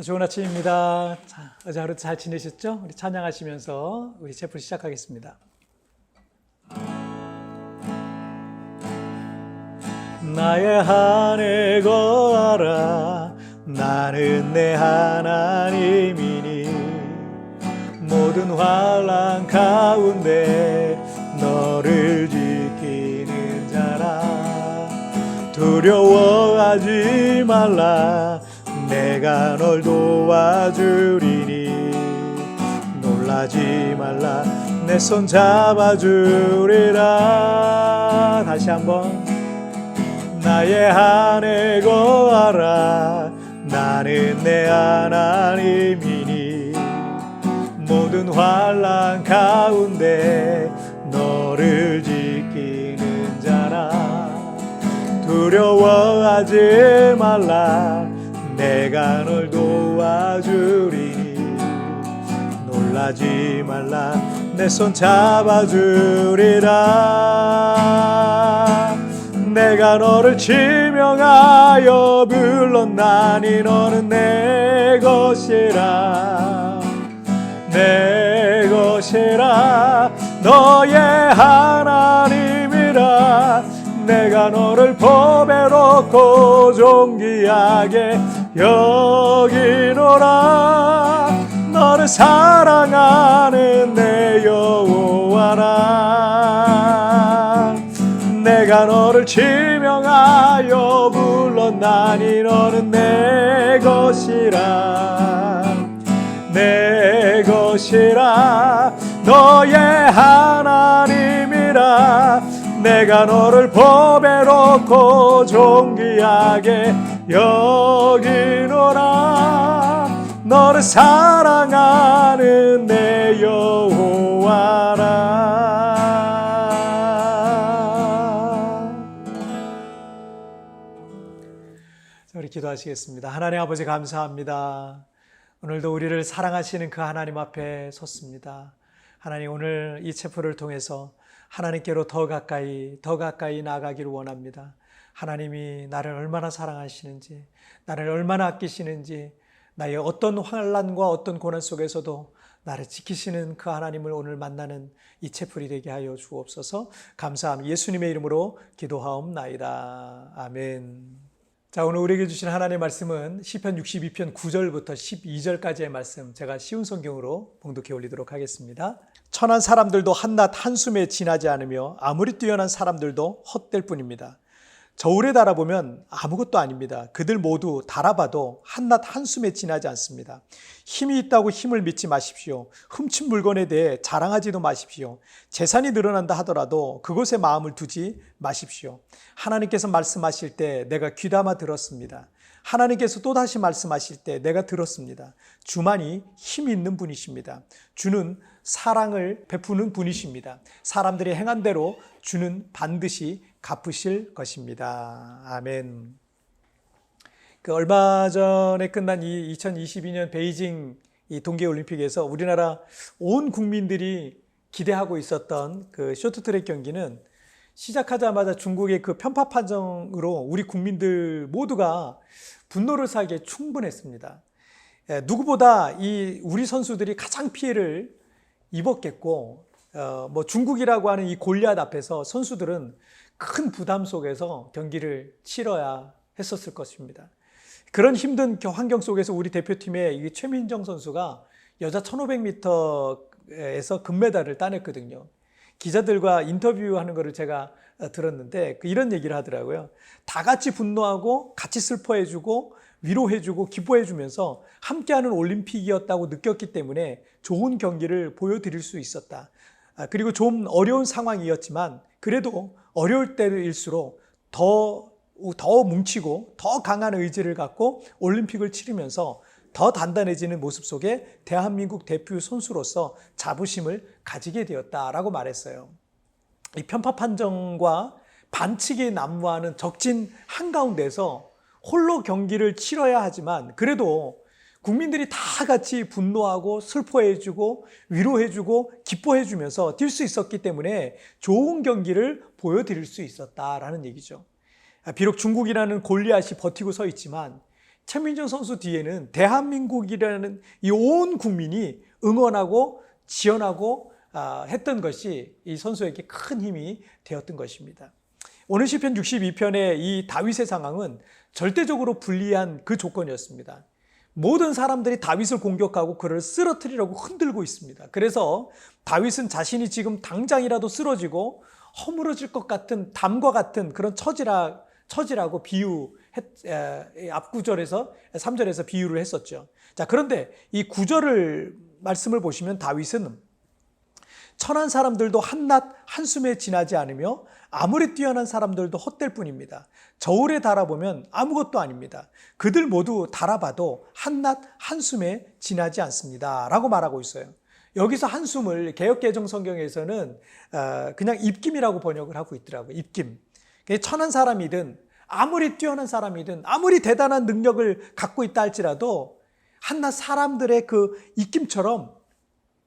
좋은 아침입니다. 자, 어제 하루 잘 지내셨죠? 우리 찬양하시면서 우리 체프 시작하겠습니다. 나의 한해 거하라. 나는 내 하나님이니 모든 환난 가운데 너를 지키는 자라. 두려워하지 말라. 내가 널 도와주리니 놀라지 말라. 내 손 잡아주리라. 다시 한번. 나의 한해 거하라. 나는 내 하나님이니 모든 환난 가운데 너를 지키는 자라. 두려워하지 말라. 내가 널 도와주리니 놀라지 말라. 내 손 잡아주리라. 내가 너를 지명하여 불렀나니 너는 내 것이라. 내 것이라. 너의 하나님이라. 내가 너를 보배롭고 존귀하게 여기노라. 너를 사랑하는 내 여호와라. 내가 너를 지명하여 불렀나니 너는 내 것이라. 내 것이라. 너의 하나님이라. 내가 너를 보배롭고 존귀하게 여기노라. 너를 사랑하는 내 여호와라. 자, 우리 기도하시겠습니다. 하나님 아버지 감사합니다. 오늘도 우리를 사랑하시는 그 하나님 앞에 섰습니다. 하나님, 오늘 이 체포를 통해서 하나님께로 더 가까이 나아가기를 원합니다. 하나님이 나를 얼마나 사랑하시는지, 나를 얼마나 아끼시는지, 나의 어떤 환난과 어떤 고난 속에서도 나를 지키시는 그 하나님을 오늘 만나는 이 체풀이 되게 하여 주옵소서. 감사함 예수님의 이름으로 기도하옵나이다. 아멘. 자, 오늘 우리에게 주신 하나님의 말씀은 시편 62편 9절부터 12절까지의 말씀, 제가 쉬운 성경으로 봉독해 올리도록 하겠습니다. 천한 사람들도 한낮 한숨에 지나지 않으며 아무리 뛰어난 사람들도 헛될 뿐입니다. 저울에 달아보면 아무것도 아닙니다. 그들 모두 달아봐도 한낮 한숨에 지나지 않습니다. 힘이 있다고 힘을 믿지 마십시오. 훔친 물건에 대해 자랑하지도 마십시오. 재산이 늘어난다 하더라도 그곳에 마음을 두지 마십시오. 하나님께서 말씀하실 때 내가 귀담아 들었습니다. 하나님께서 또다시 말씀하실 때 내가 들었습니다. 주만이 힘이 있는 분이십니다. 주는 사랑을 베푸는 분이십니다. 사람들이 행한 대로 주는 반드시 갚으실 것입니다. 아멘. 얼마 전에 끝난 이 2022년 베이징 이 동계올림픽에서 우리나라 온 국민들이 기대하고 있었던 그 쇼트트랙 경기는 시작하자마자 중국의 그 편파 판정으로 우리 국민들 모두가 분노를 사기에 충분했습니다. 누구보다 우리 선수들이 가장 피해를 입었겠고, 중국이라고 하는 이 골리앗 앞에서 선수들은 큰 부담 속에서 경기를 치러야 했었을 것입니다. 그런 힘든 환경 속에서 우리 대표팀의 최민정 선수가 여자 1500m에서 금메달을 따냈거든요. 기자들과 인터뷰하는 것을 제가 들었는데 이런 얘기를 하더라고요. 다 같이 분노하고 같이 슬퍼해주고 위로해주고 기뻐해주면서 함께하는 올림픽이었다고 느꼈기 때문에 좋은 경기를 보여드릴 수 있었다. 그리고 좀 어려운 상황이었지만 그래도 어려울 때일수록 더 뭉치고 더 강한 의지를 갖고 올림픽을 치르면서 더 단단해지는 모습 속에 대한민국 대표 선수로서 자부심을 가지게 되었다라고 말했어요. 이 편파 판정과 반칙이 난무하는 적진 한가운데서 홀로 경기를 치러야 하지만 그래도 국민들이 다 같이 분노하고 슬퍼해주고 위로해주고 기뻐해주면서 뛸 수 있었기 때문에 좋은 경기를 보여드릴 수 있었다라는 얘기죠. 비록 중국이라는 골리앗이 버티고 서 있지만 최민정 선수 뒤에는 대한민국이라는 이 온 국민이 응원하고 지원하고 했던 것이 이 선수에게 큰 힘이 되었던 것입니다. 오늘 시편 62편의 이 다윗의 상황은 절대적으로 불리한 그 조건이었습니다. 모든 사람들이 다윗을 공격하고 그를 쓰러뜨리려고 흔들고 있습니다. 그래서 다윗은 자신이 지금 당장이라도 쓰러지고 허물어질 것 같은 담과 같은 그런 처지라고 앞구절에서 3절에서 비유를 했었죠. 자, 그런데 이 9절을 말씀을 보시면 다윗은 천한 사람들도 한낮 한숨에 지나지 않으며 아무리 뛰어난 사람들도 헛될 뿐입니다. 저울에 달아보면 아무것도 아닙니다. 그들 모두 달아봐도 한낮 한숨에 지나지 않습니다. 라고 말하고 있어요. 여기서 한숨을 개역개정 성경에서는 그냥 입김이라고 번역을 하고 있더라고요. 입김. 천한 사람이든 아무리 뛰어난 사람이든 아무리 대단한 능력을 갖고 있다 할지라도 한낱 사람들의 그 입김처럼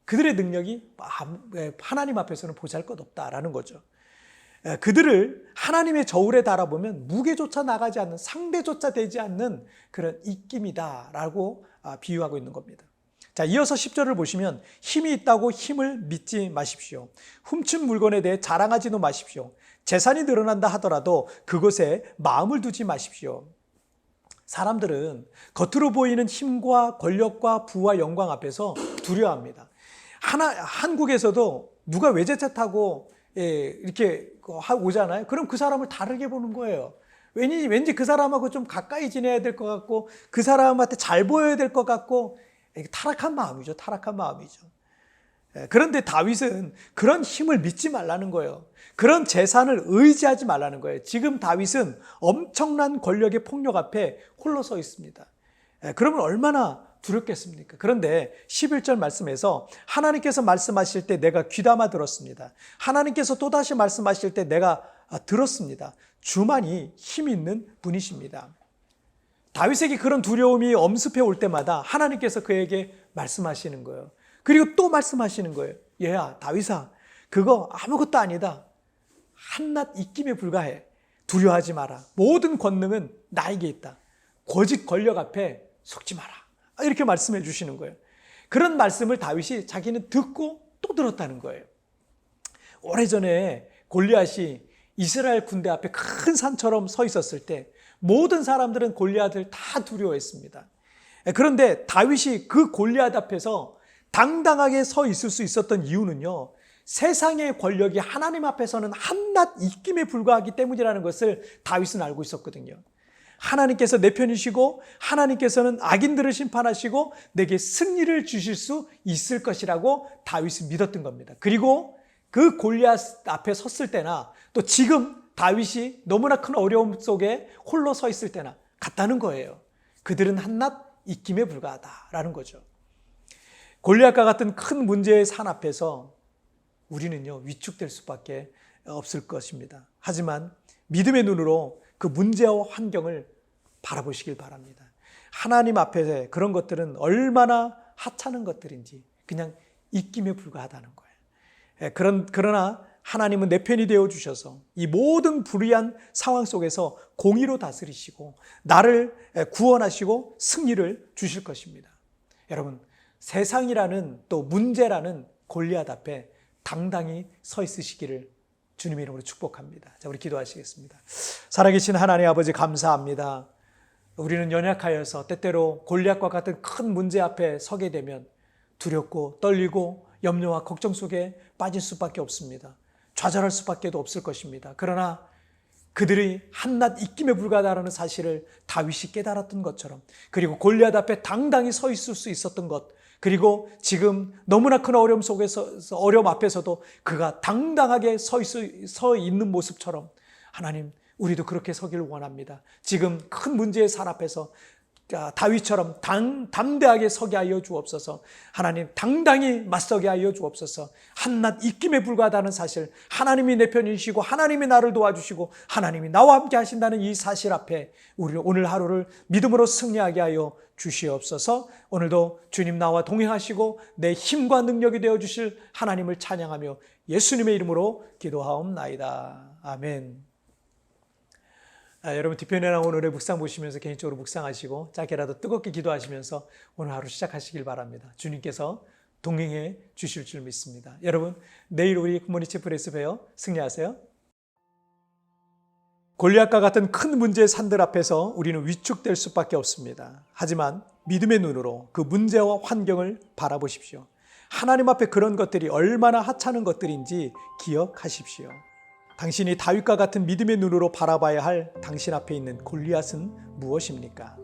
그들의 능력이 하나님 앞에서는 보잘것없다라는 거죠. 그들을 하나님의 저울에 달아보면 무게조차 나가지 않는, 상대조차 되지 않는 그런 입김이다라고 비유하고 있는 겁니다. 자, 이어서 10절을 보시면 힘이 있다고 힘을 믿지 마십시오. 훔친 물건에 대해 자랑하지도 마십시오. 재산이 늘어난다 하더라도 그것에 마음을 두지 마십시오. 사람들은 겉으로 보이는 힘과 권력과 부와 영광 앞에서 두려워합니다. 한국에서도 누가 외제차 타고 이렇게 오잖아요. 그럼 그 사람을 다르게 보는 거예요. 왠지 그 사람하고 좀 가까이 지내야 될 것 같고 그 사람한테 잘 보여야 될 것 같고 타락한 마음이죠. 타락한 마음이죠. 그런데 다윗은 그런 힘을 믿지 말라는 거예요. 그런 재산을 의지하지 말라는 거예요. 지금 다윗은 엄청난 권력의 폭력 앞에 홀로 서 있습니다. 그러면 얼마나 두렵겠습니까? 그런데 11절 말씀에서 하나님께서 말씀하실 때 내가 귀담아 들었습니다. 하나님께서 또다시 말씀하실 때 내가 들었습니다. 주만이 힘 있는 분이십니다. 다윗에게 그런 두려움이 엄습해 올 때마다 하나님께서 그에게 말씀하시는 거예요. 그리고 또 말씀하시는 거예요. 얘야, 다윗아, 그거 아무것도 아니다. 한낱 입김에 불과해. 두려워하지 마라. 모든 권능은 나에게 있다. 고직 권력 앞에 속지 마라. 이렇게 말씀해 주시는 거예요. 그런 말씀을 다윗이 자기는 듣고 또 들었다는 거예요. 오래전에 골리앗이 이스라엘 군대 앞에 큰 산처럼 서 있었을 때 모든 사람들은 골리앗을 다 두려워했습니다. 그런데 다윗이 그 골리앗 앞에서 당당하게 서 있을 수 있었던 이유는요, 세상의 권력이 하나님 앞에서는 한낱 입김에 불과하기 때문이라는 것을 다윗은 알고 있었거든요. 하나님께서 내 편이시고 하나님께서는 악인들을 심판하시고 내게 승리를 주실 수 있을 것이라고 다윗은 믿었던 겁니다. 그리고 그 골리앗 앞에 섰을 때나 또 지금 다윗이 너무나 큰 어려움 속에 홀로 서 있을 때나 같다는 거예요. 그들은 한낱 입김에 불과하다라는 거죠. 골리앗과 같은 큰 문제의 산 앞에서 우리는요, 위축될 수밖에 없을 것입니다. 하지만 믿음의 눈으로 그 문제와 환경을 바라보시길 바랍니다. 하나님 앞에 그런 것들은 얼마나 하찮은 것들인지 그냥 입김에 불과하다는 거예요. 그러나 하나님은 내 편이 되어주셔서 이 모든 불의한 상황 속에서 공의로 다스리시고 나를 구원하시고 승리를 주실 것입니다. 여러분, 세상이라는 또 문제라는 골리앗 앞에 당당히 서 있으시기를 주님의 이름으로 축복합니다. 자, 우리 기도하시겠습니다. 살아계신 하나님 아버지 감사합니다. 우리는 연약하여서 때때로 골리앗과 같은 큰 문제 앞에 서게 되면 두렵고 떨리고 염려와 걱정 속에 빠질 수밖에 없습니다. 좌절할 수밖에 없을 것입니다. 그러나 그들이 한낱 입김에 불과하다는 사실을 다윗이 깨달았던 것처럼, 그리고 골리앗 앞에 당당히 서 있을 수 있었던 것, 그리고 지금 너무나 큰 어려움 속에서, 어려움 앞에서도 그가 당당하게 서 있는 모습처럼 하나님, 우리도 그렇게 서기를 원합니다. 지금 큰 문제의 산 앞에서 다윗처럼 담대하게 서게 하여 주옵소서. 하나님, 당당히 맞서게 하여 주옵소서. 한낱 입김에 불과하다는 사실, 하나님이 내 편이시고 하나님이 나를 도와주시고 하나님이 나와 함께 하신다는 이 사실 앞에 우리 오늘 하루를 믿음으로 승리하게 하여 주시옵소서. 오늘도 주님 나와 동행하시고 내 힘과 능력이 되어주실 하나님을 찬양하며 예수님의 이름으로 기도하옵나이다. 아멘. 여러분 뒤편에 나온 오늘의 묵상 보시면서 개인적으로 묵상하시고 짧게라도 뜨겁게 기도하시면서 오늘 하루 시작하시길 바랍니다. 주님께서 동행해 주실 줄 믿습니다. 여러분 내일 우리 굿모닝 채플에서 봬요. 승리하세요. 골리앗과 같은 큰 문제의 산들 앞에서 우리는 위축될 수밖에 없습니다. 하지만 믿음의 눈으로 그 문제와 환경을 바라보십시오. 하나님 앞에 그런 것들이 얼마나 하찮은 것들인지 기억하십시오. 당신이 다윗과 같은 믿음의 눈으로 바라봐야 할 당신 앞에 있는 골리앗은 무엇입니까?